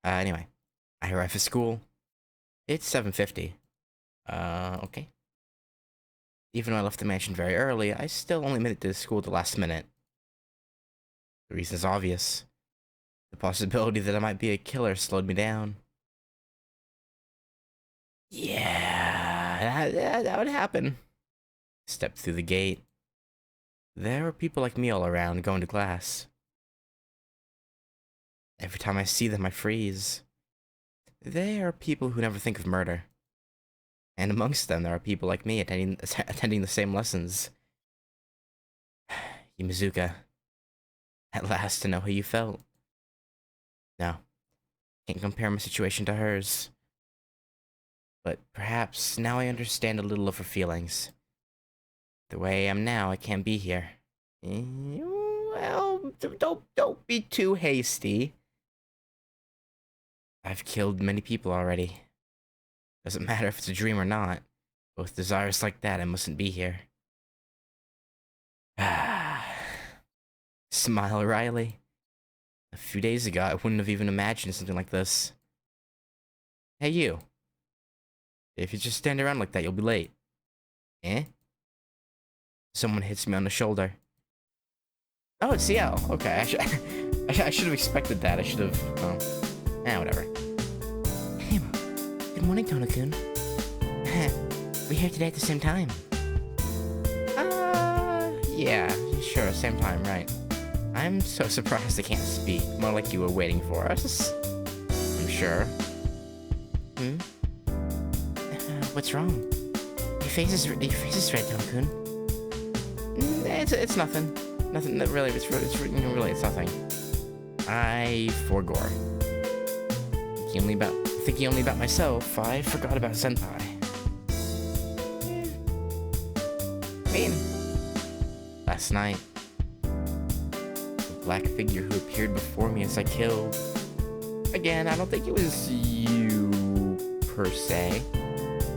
Anyway, I arrive at school. It's 7:50. Okay. Even though I left the mansion very early, I still only made it to school at the last minute. The reason is obvious. The possibility that I might be a killer slowed me down. Yeah, that would happen. Stepped through the gate. There are people like me all around going to class. Every time I see them, I freeze. They are people who never think of murder. And amongst them, there are people like me attending the same lessons. Yumizuka, at last to know how you felt. No, can't compare my situation to hers. But perhaps now I understand a little of her feelings. The way I am now, I can't be here. Well, don't be too hasty. I've killed many people already. Doesn't matter if it's a dream or not. Both desires like that, I mustn't be here. Smile, Riley. A few days ago, I wouldn't have even imagined something like this. Hey, you. If you just stand around like that, you'll be late. Eh? Someone hits me on the shoulder. Oh, it's CIEL. Okay, I should have expected that. I should have, whatever. Hey, good morning, Tono-kun. We're here today at the same time. Yeah, sure, same time, right. I'm so surprised I can't speak. More like you were waiting for us. I'm sure. What's wrong? Your face is red, Tono-kun. It's nothing. Nothing that really, it's nothing. I forgore. Thinking only about myself, I forgot about Senpai. I mean, last night, the black figure who appeared before me as I killed. Again, I don't think it was you, per se.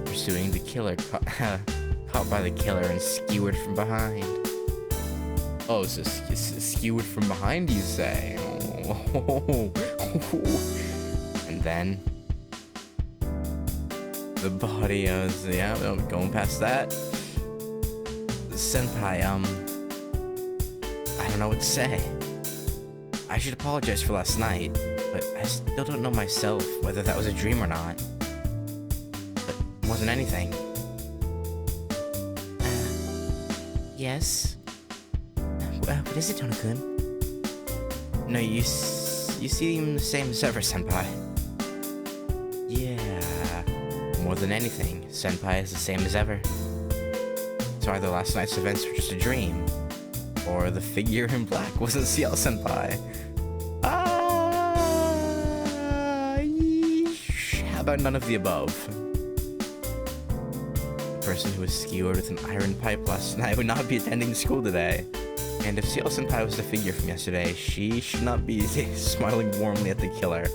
Pursuing the killer, caught by the killer and skewered from behind. Oh, so skewered from behind, you say? Oh. And then the body, going past that. Senpai, I don't know what to say. I should apologize for last night, but I still don't know myself whether that was a dream or not. But it wasn't anything. Yes? What is it, Tono-kun? No, you seem the same as ever, Senpai. Yeah, more than anything, Senpai is the same as ever. So either last night's events were just a dream, or the figure in black wasn't CIEL Senpai. Yeesh. How about none of the above? The person who was skewered with an iron pipe last night would not be attending school today. And if CIEL Senpai was the figure from yesterday, she should not be smiling warmly at the killer.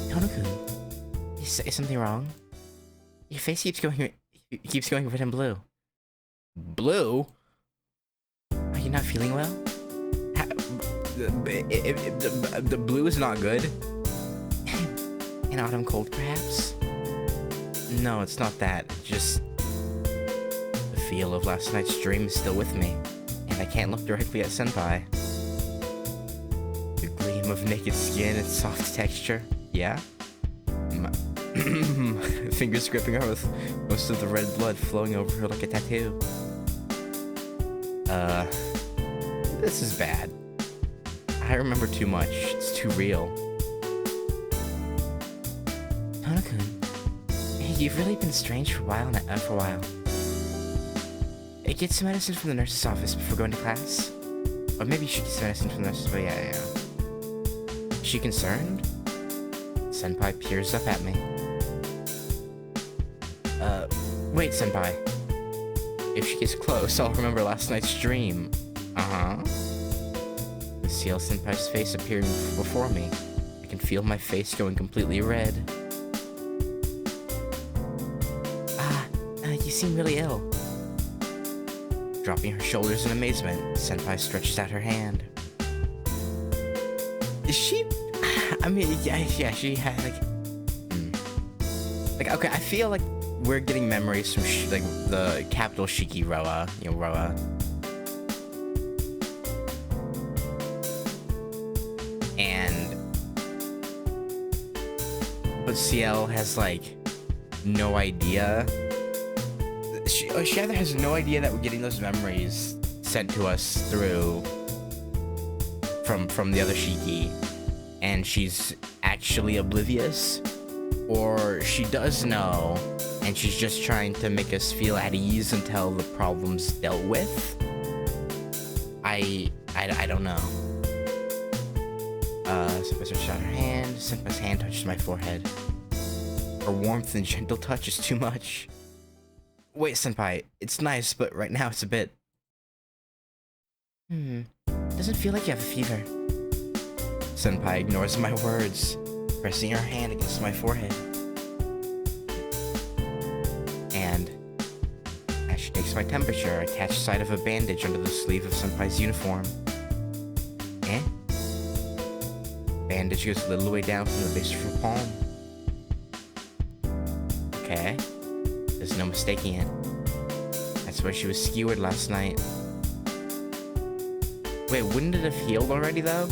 Tono-kun, is something wrong? Your face keeps going red and blue. Blue? Are you not feeling well? The blue is not good. An autumn cold, perhaps? No, it's not that. It's just the feel of last night's dream is still with me, and I can't look directly at Senpai. The gleam of naked skin and soft texture. Yeah? Fingers gripping her with most of the red blood flowing over her like a tattoo. This is bad. I remember too much. It's too real. Tono-kun, you've really been strange for a while. Get some medicine from the nurse's office before going to class. Or maybe you should get some medicine from the nurse's, but yeah. Is she concerned? Senpai peers up at me. Wait, Senpai. If she gets close, I'll remember last night's dream. Uh-huh. The CIEL Senpai's face appearing before me. I can feel my face going completely red. You seem really ill. Dropping her shoulders in amazement, Senpai stretches out her hand. Is she? I mean, yeah, she had like, okay, I feel like we're getting memories from like the capital Shiki Roa, Roa. But CIEL has like no idea. She either has no idea that we're getting those memories sent to us through from the other Shiki, and she's actually oblivious, or she does know and she's just trying to make us feel at ease until the problem's dealt with. I don't know. Senpai stretched out her hand. Senpai's hand touches my forehead. Her warmth and gentle touch is too much. Wait, Senpai, it's nice, but right now it's a bit... Doesn't feel like you have a fever. Senpai ignores my words, pressing her hand against my forehead. And as she takes my temperature, I catch sight of a bandage under the sleeve of Senpai's uniform. Eh? Bandage goes a little way down from the base of her palm. Okay. There's no mistaking it. That's where she was skewered last night. Wait, wouldn't it have healed already, though?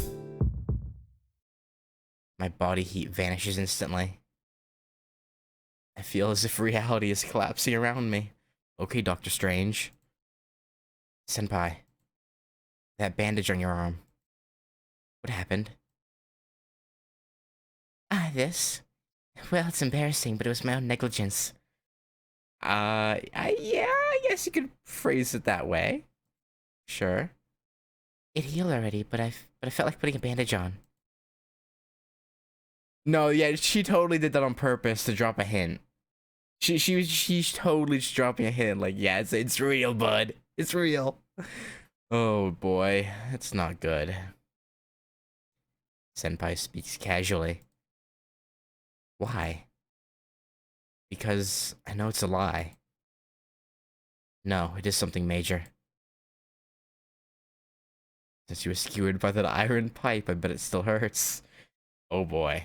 My body heat vanishes instantly. I feel as if reality is collapsing around me. Okay, Dr. Strange. Senpai. That bandage on your arm. What happened? This? Well, it's embarrassing, but it was my own negligence. Yeah, I guess you could phrase it that way. Sure. It healed already, but I felt like putting a bandage on. No, yeah, she totally did that on purpose to drop a hint. She's totally just dropping a hint, like, yeah, it's real, bud. It's real. Oh boy, that's not good. Senpai speaks casually. Why? Because I know it's a lie. No, it is something major. Since you were skewered by that iron pipe, I bet it still hurts. Oh boy.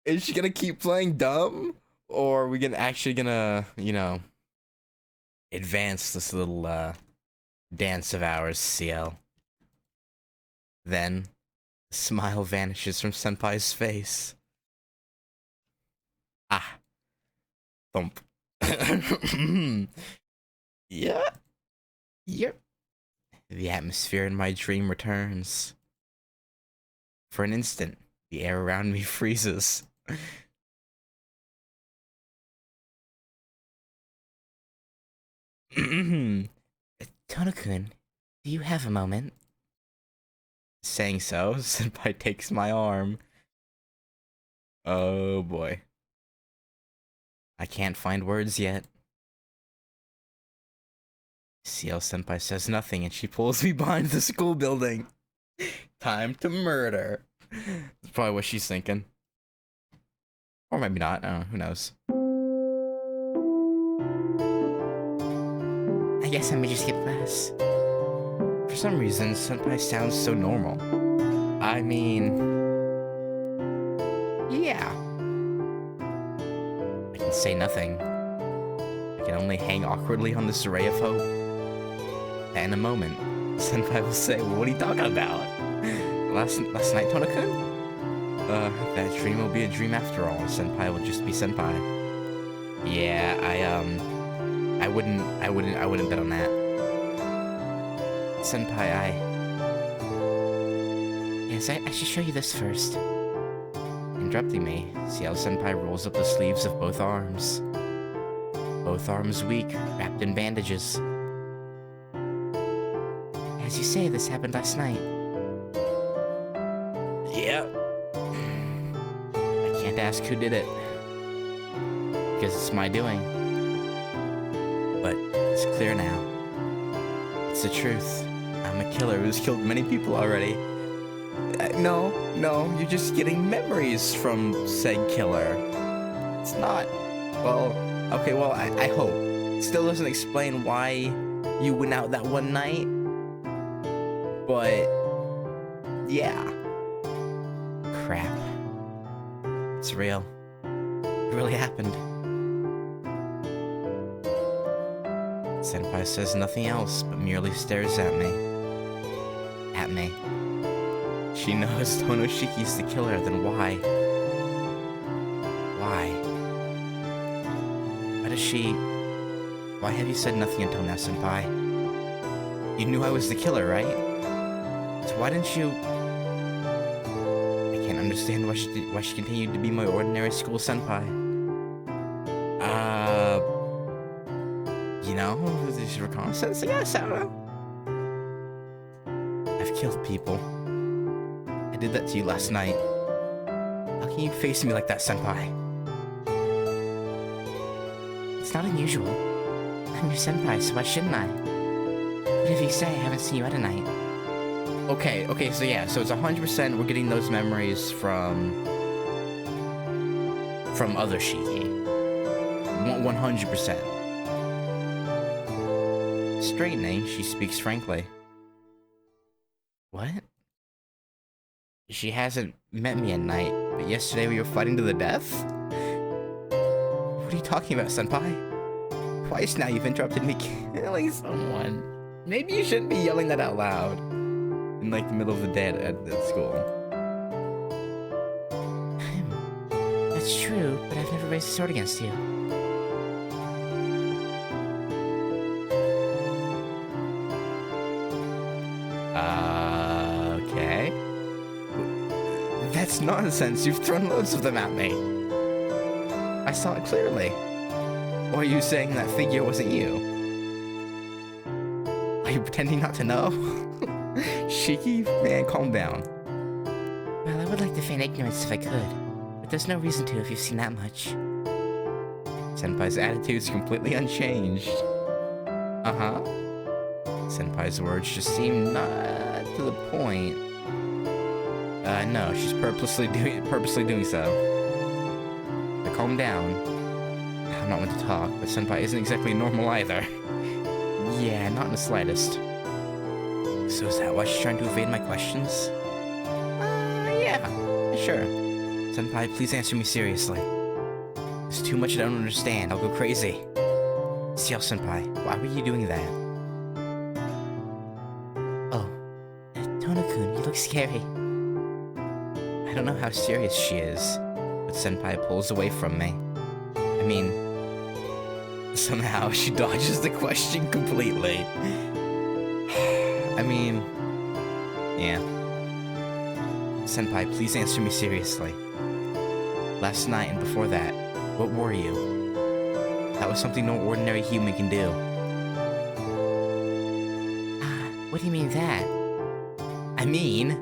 Is she gonna keep playing dumb? Or are we actually gonna, advance this little dance of ours, CIEL? Then, a smile vanishes from Senpai's face. Ah. Thump. Yeah. Yep. The atmosphere in my dream returns. For an instant, the air around me freezes. Tono-kun, do you have a moment? Saying so, Senpai takes my arm. Oh boy. I can't find words yet. CIEL Senpai says nothing and she pulls me behind the school building. Time to murder. That's probably what she's thinking. Or maybe not, I don't know, who knows. I guess I may just skip class. For some reason, Senpai sounds so normal. I mean... yeah. I can say nothing. I can only hang awkwardly on this ray of hope. And in a moment, Senpai will say, well, what are you talking about? Last night, Tono-kun? That dream will be a dream after all. Senpai will just be Senpai. Yeah, I wouldn't bet on that. Senpai, Yes, I should show you this first. Interrupting me, CIEL Senpai rolls up the sleeves of both arms. Both arms weak, wrapped in bandages. As you say, this happened last night. Yep. I can't ask who did it. Because it's my doing. But it's clear now. It's the truth. I'm a killer who's killed many people already. No, you're just getting memories from said killer. It's not... well, okay, well, I hope. Still doesn't explain why you went out that one night But yeah. Crap. It's real. It really happened. Senpai says nothing else, but merely stares at me. At me. She knows Tonoshiki's the killer, then why? Why? Why does she... Why have you said nothing until now, Senpai? You knew I was the killer, right? So why didn't you... I can't understand why she continued to be my ordinary school Senpai. You know, this reconnaissance, I guess, I don't know. I've killed people. I did that to you last night. How can you face me like that, Senpai? It's not unusual. I'm your senpai, so why shouldn't I? But if you say I haven't seen you at a night... Okay, so yeah, so it's 100% we're getting those memories from other Shiki. 100%. Straightening, she speaks frankly. What? She hasn't met me at night, but yesterday we were fighting to the death? What are you talking about, Senpai? Twice now you've interrupted me killing someone. Maybe you shouldn't be yelling that out loud. In like the middle of the day at school. That's true, but I've never raised a sword against you. Okay. That's nonsense. You've thrown loads of them at me. I saw it clearly. Or are you saying that figure wasn't you? Are you pretending not to know? Shiki, man, calm down. Well, I would like to feign ignorance if I could, but there's no reason to if you've seen that much. Senpai's attitude's completely unchanged. Uh-huh. Senpai's words just seem not to the point. No, she's purposely doing so. But calm down. I'm not one to talk, but Senpai isn't exactly normal either. Yeah, not in the slightest. So is that why she's trying to evade my questions? Yeah, sure. Senpai, please answer me seriously. There's too much I don't understand. I'll go crazy. CIEL Senpai, why were you doing that? Oh, Tono-kun, you look scary. I don't know how serious she is, but Senpai pulls away from me. I mean, somehow she dodges the question completely. I mean, yeah. Senpai, please answer me seriously. Last night and before that, what were you? That was something no ordinary human can do. What do you mean that? I mean,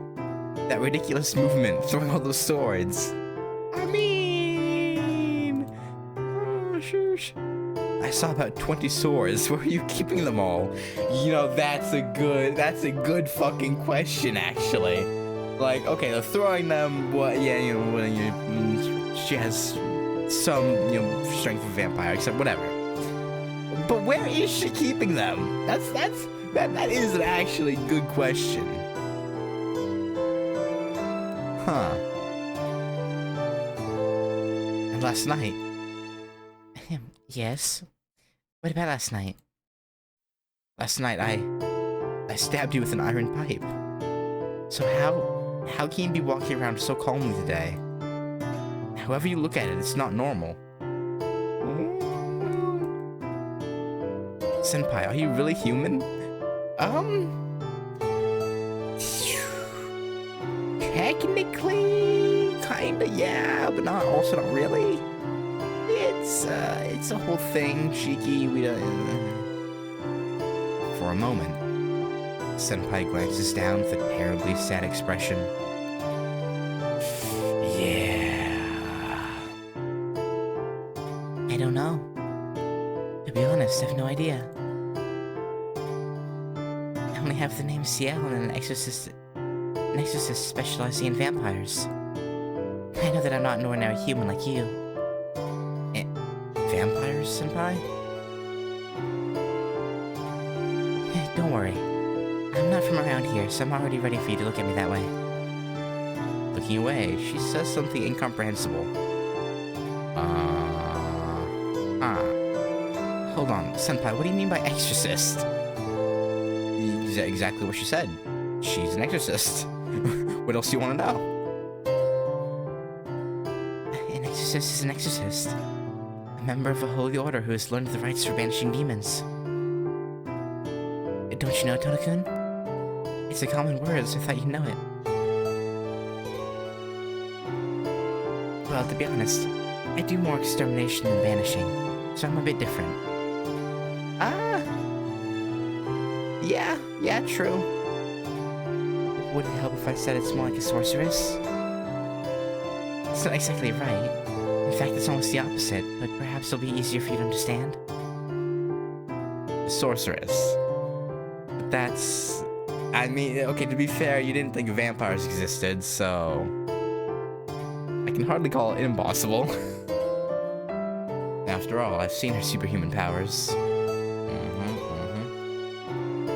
that ridiculous movement, throwing all those swords. I mean... Oh, shush. I saw about 20 swords. Where are you keeping them all? You know, that's a good fucking question, actually. Like, okay, they're throwing them, what, yeah, you know, she has some, you know, strength of a vampire, except whatever. But where is she keeping them? That is an actually good question. Huh. And last night? Yes? What about last night? Last night, I stabbed you with an iron pipe. So how can you be walking around so calmly today? However you look at it, it's not normal. Senpai, are you really human? Technically, kinda, yeah, but also not really. It's a whole thing, Shiki, we don't... For a moment, Senpai glances down with a terribly sad expression. Yeah... I don't know. To be honest, I have no idea. I only have the name CIEL and an exorcist specializing in vampires. I know that I'm not an ordinary human like you. Vampires, Senpai? Don't worry. I'm not from from around here, so I'm already ready for you to look at me that way. Looking away, she says something incomprehensible. Hold on, Senpai, what do you mean by exorcist? Exactly what she said. She's an exorcist. What else do you want to know? An exorcist is an exorcist. A member of a holy order who has learned the rites for banishing demons. Don't you know, Tona-kun? It's a common word, so I thought you'd know it. Well, to be honest, I do more extermination than banishing, so I'm a bit different. Yeah, true. Would it help if I said it's more like a sorceress? It's not exactly right. In fact, it's almost the opposite, but perhaps it'll be easier for you to understand. Sorceress. That's... I mean, okay, to be fair, you didn't think vampires existed, so... I can hardly call it impossible. After all, I've seen her superhuman powers.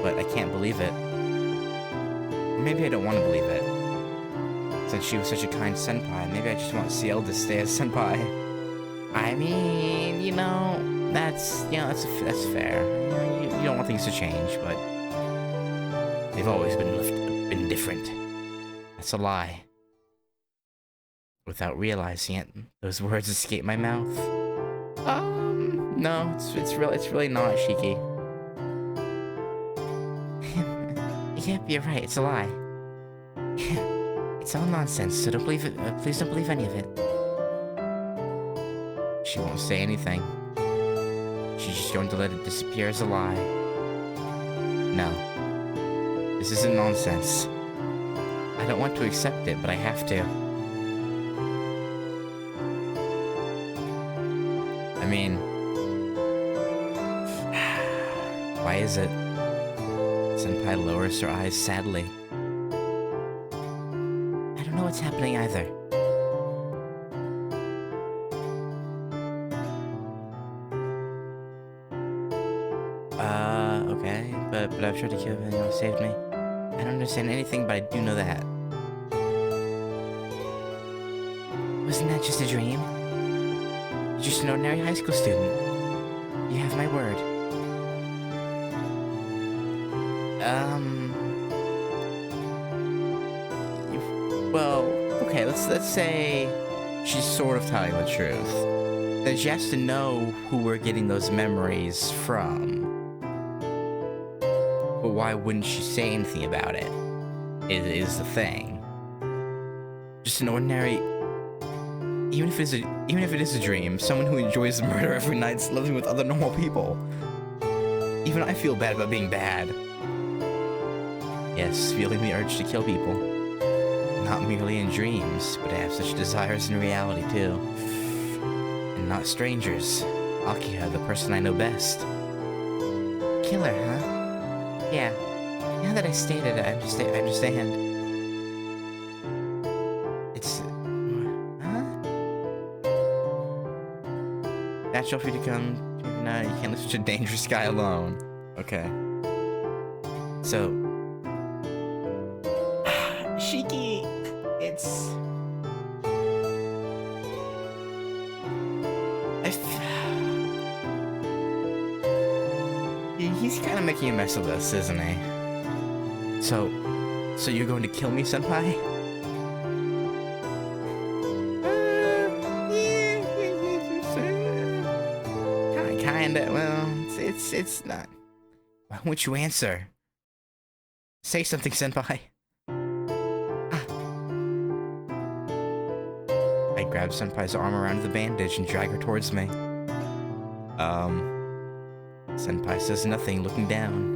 But I can't believe it. Or maybe I don't want to believe it. Since she was such a kind senpai, maybe I just want CIEL to stay as senpai. I mean, that's fair. You don't want things to change, but... They've always been different. That's a lie. Without realizing it, those words escape my mouth. No, it's really not, Shiki. Yep, you're right, it's a lie. It's all nonsense, so don't believe it. Please don't believe any of it. She won't say anything. She's just going to let it disappear as a lie. No. This isn't nonsense. I don't want to accept it, but I have to. I mean... Why is it? Senpai lowers her eyes sadly. I don't know what's happening either. Okay, but I've tried to kill him and you saved me. I don't understand anything, but I do know that. Wasn't that just a dream? You're just an ordinary high school student. You have my word. Well, okay, let's say she's sort of telling the truth. Then she has to know who we're getting those memories from. But why wouldn't she say anything about it? Is the thing. Just an ordinary... Even if it is a dream, someone who enjoys murder every night living with other normal people. Even I feel bad about being bad. Yes, feeling the urge to kill people. Not merely in dreams, but I have such desires in reality too. And not strangers. Akiha, the person I know best. Killer, huh? Yeah. Now that I stated it, I understand. It's... Huh? Natural for you to come. No, you can't live such a dangerous guy alone. Okay. So... Shiki! It's... He's kind of making a mess of this, isn't he? So you're going to kill me, senpai? Kinda. Well, it's not. Why won't you answer? Say something, senpai. I grab senpai's arm around the bandage and drag her towards me. Senpai says nothing, looking down.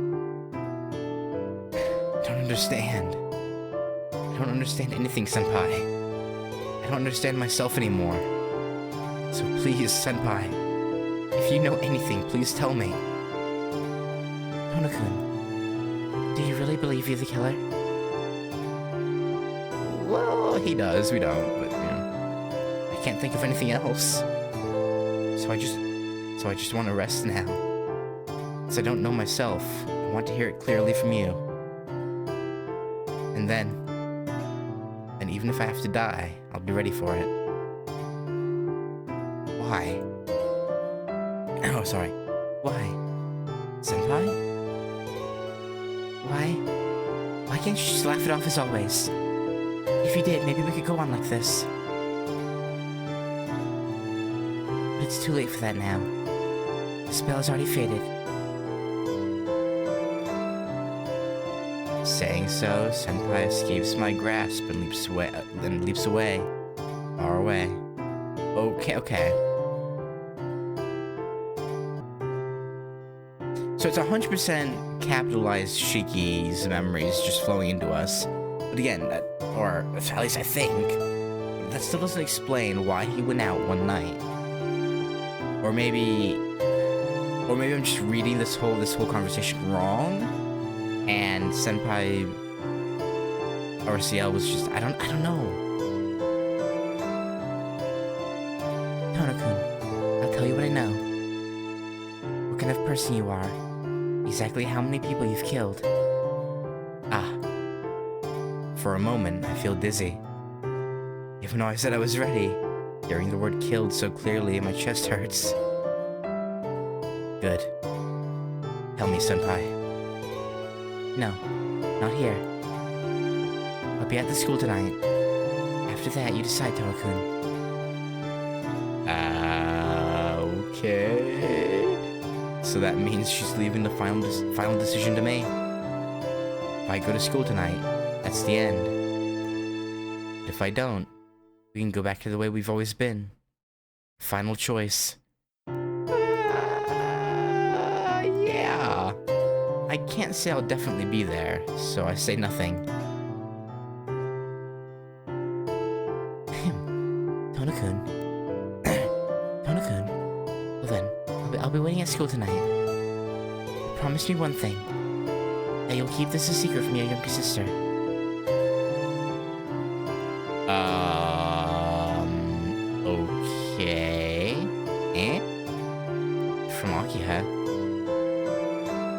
Don't understand. I don't understand anything, senpai. I don't understand myself anymore. So please, senpai, if you know anything, please tell me. Tona-kun, do you really believe you're the killer? Well, he does, we don't, but, I can't think of anything else. So I just want to rest now. Since I don't know myself, I want to hear it clearly from you. And even if I have to die, I'll be ready for it. Why? Oh, sorry. Why? Senpai? Why can't you just laugh it off as always? If you did, maybe we could go on like this. But it's too late for that now. The spell has already faded. Saying so, Senpai escapes my grasp and leaps away. Far away. Okay. So it's 100% capitalized Shiki's memories just flowing into us. But again, or at least I think, that still doesn't explain why he went out one night. Or maybe I'm just reading this whole conversation wrong, and Senpai or CIEL was just I don't know. Tono-kun, I'll tell you what I know. What kind of person you are. Exactly how many people you've killed. For a moment, I feel dizzy. Even though I said I was ready, hearing the word killed so clearly, my chest hurts. Good. Tell me, Senpai. No, not here. I'll be at the school tonight. After that, you decide, Tono-kun. Okay. So that means she's leaving the final decision to me. If I go to school tonight, that's the end. But if I don't, we can go back to the way we've always been. Final choice. Yeah. I can't say I'll definitely be there, so I say nothing. Tono-kun. Tono-kun. Well then, I'll be waiting at school tonight. Promise me one thing. That you'll keep this a secret from your younger sister. Okay. From Akiha?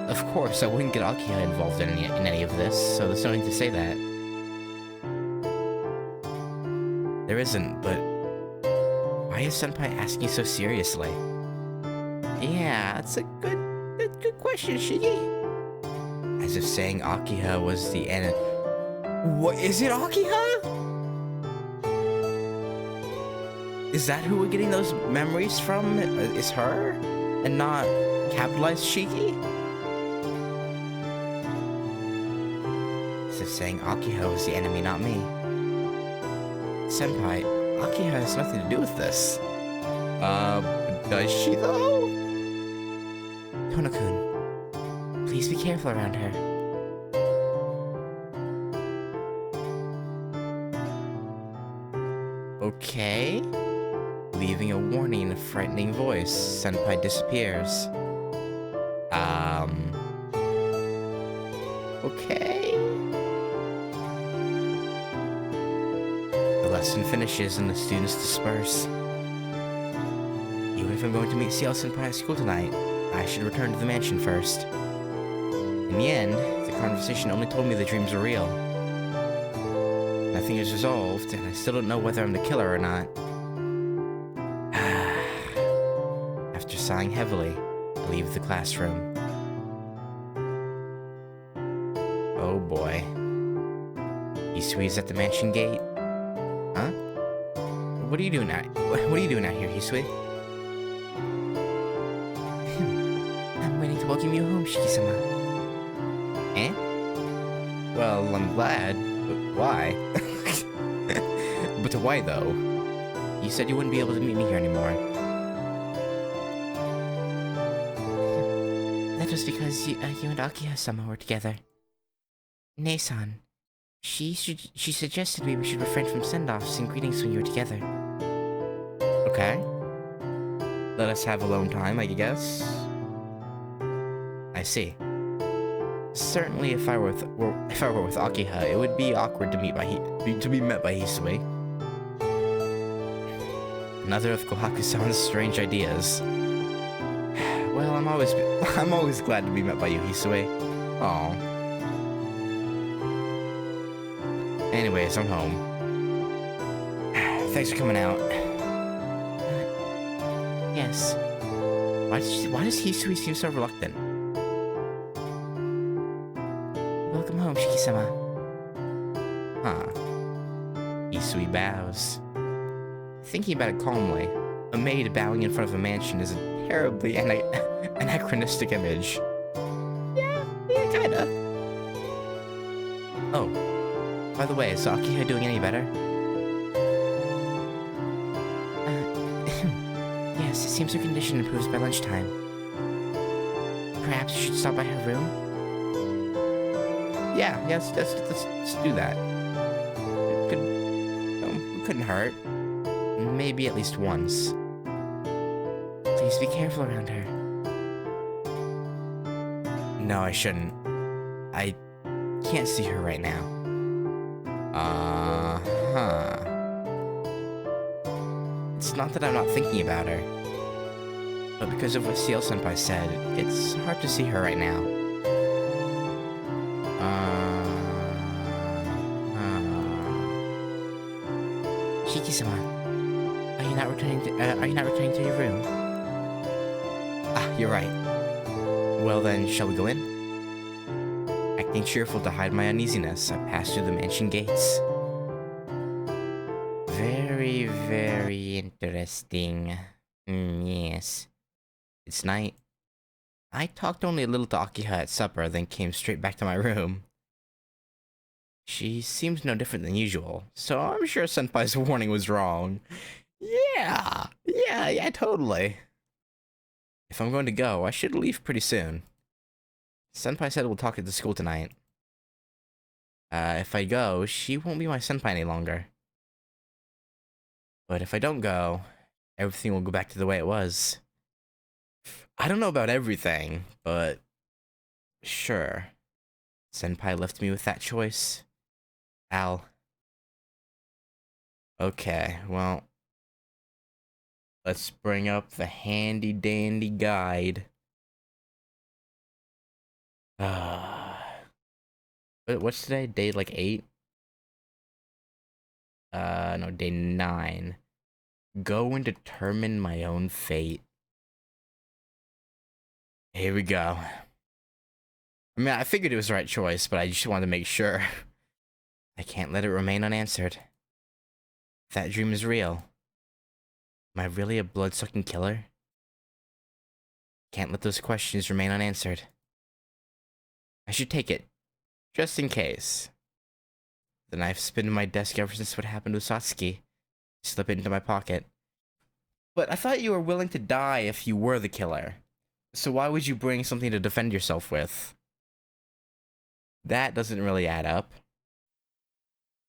Of course, I wouldn't get Akiha involved in any of this, so there's no need to say that. There isn't, but why is Senpai asking so seriously? Yeah, that's a good question, Shigi. As if saying Akiha was the end. What, is it Akiha? Is that who we're getting those memories from? Is her? And not capitalized Shiki? As if saying Akiha was the enemy, not me. Senpai, Akiha has nothing to do with this. Does she though? Tono-kun, please be careful around her. Okay. Leaving a warning in a frightening voice, Senpai disappears. Okay. The lesson finishes and the students disperse. Even if I'm going to meet CIEL Senpai at school tonight, I should return to the mansion first. In the end, the conversation only told me the dreams were real. Nothing is resolved, and I still don't know whether I'm the killer or not. After sighing heavily, I leave the classroom. Oh boy. Hisui's at the mansion gate. Huh? What are you doing out? What are you doing out here, Hisui? I'm waiting to welcome you home, Shiki-sama. Eh? Well, I'm glad, but why? But why though? You said you wouldn't be able to meet me here anymore. That was because you and Akiha-sama were together. Nei-san, she suggested we should refrain from send-offs and greetings when you were together. Okay. Let us have alone time, I guess. I see. Certainly, if I were with Akiha, it would be awkward to be met by Hisui. Another of Kohaku-san's strange ideas. Well, I'm always glad to be met by you, Hisui. Aww. Anyways, I'm home. Thanks for coming out. Yes. Why does Hisui seem so reluctant? Welcome home, Shiki-sama. Huh. Hisui bows. Thinking about it calmly, a maid bowing in front of a mansion is a terribly anachronistic image. Yeah, kinda. Oh, by the way, is Akiha doing any better? Yes, it seems her condition improves by lunchtime. Perhaps you should stop by her room? Yeah, let's do that. It couldn't hurt. Maybe at least once. Please be careful around her. No, I shouldn't. I can't see her right now. It's not that I'm not thinking about her, but because of what CIEL Senpai said, it's hard to see her right now. Shiki-sama, are you not returning to your room? Ah, you're right. Well then, shall we go in? Acting cheerful to hide my uneasiness, I pass through the mansion gates. Very, very interesting. Yes. It's night. I talked only a little to Akiha at supper, then came straight back to my room. She seems no different than usual, so I'm sure Senpai's warning was wrong. Yeah, totally. If I'm going to go, I should leave pretty soon. Senpai said we'll talk at the school tonight. If I go, she won't be my senpai any longer. But if I don't go, everything will go back to the way it was. I don't know about everything, but sure. Senpai left me with that choice. Okay, well, let's bring up the handy dandy guide. What's today? Day like 8? No, day 9. Go and determine my own fate. Here we go. I mean, I figured it was the right choice, but I just wanted to make sure. I can't let it remain unanswered. If that dream is real, am I really a blood-sucking killer? Can't let those questions remain unanswered. I should take it, just in case. The knife's been in my desk ever since what happened with Satsuki. Slip it into my pocket. But I thought you were willing to die if you were the killer. So why would you bring something to defend yourself with? That doesn't really add up.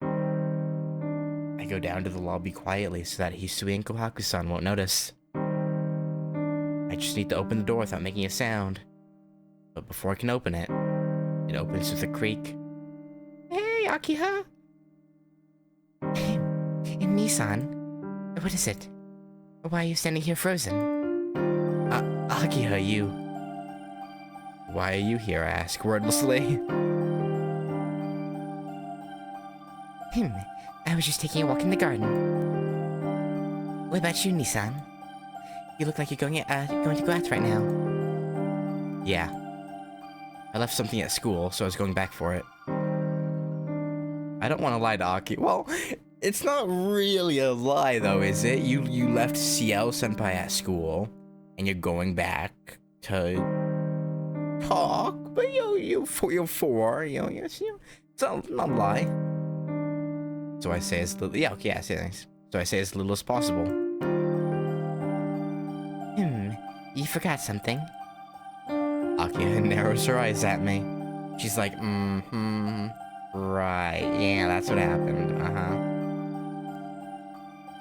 I go down to the lobby quietly so that Hisui and Kohaku-san won't notice. I just need to open the door without making a sound. But before I can open it, it opens with a creak. Hey, Akiha! In Nissan? What is it? Why are you standing here frozen? Akiha, you... Why are you here, I ask wordlessly. I was just taking a walk in the garden. What about you, Nissan? You look like you're going to go out right now. Yeah. I left something at school, so I was going back for it. I don't want to lie to Aki. Well, it's not really a lie, though, is it? You left CIEL Senpai at school, and you're going back to talk, but you're 4, it's not a lie. So I say as little, yeah, okay, yeah, say thanks. So I say as little as possible. You forgot something. Akiha narrows her eyes at me. She's like, right, yeah, that's what happened,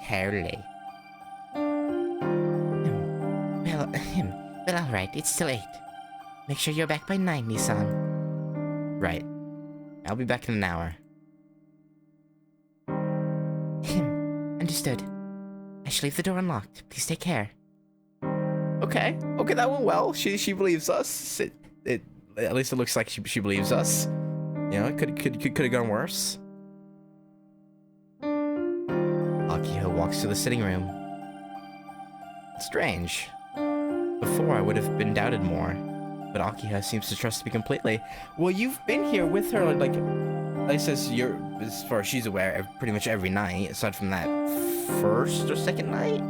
Totally. Well, alright, it's still 8. Make sure you're back by 9, Nissan. Right. I'll be back in an hour. Understood. I shall leave the door unlocked. Please take care. Okay, that went well. She believes us. It at least it looks like she believes us. You know, it could have gone worse. Akiha walks to the sitting room. Strange. Before I would have been doubted more, but Akiha seems to trust me completely. Well, you've been here with her, like I says, as far as she's aware, pretty much every night, aside from that first or second night.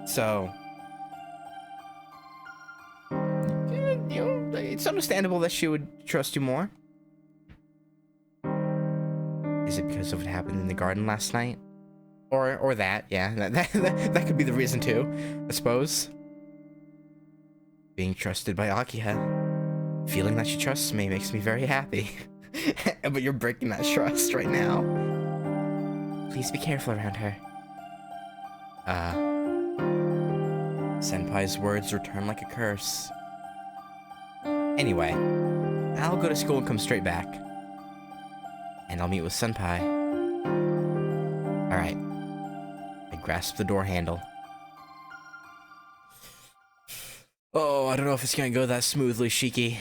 So, it's understandable that she would trust you more. Is it because of what happened in the garden last night? Or that, yeah, that could be the reason too, I suppose. Being trusted by Akiha, feeling that she trusts me makes me very happy. But you're breaking that trust right now. Please be careful around her. Senpai's words return like a curse. Anyway, I'll go to school and come straight back. And I'll meet with Senpai. Alright. I grasp the door handle. Oh, I don't know if it's gonna go that smoothly, Shiki.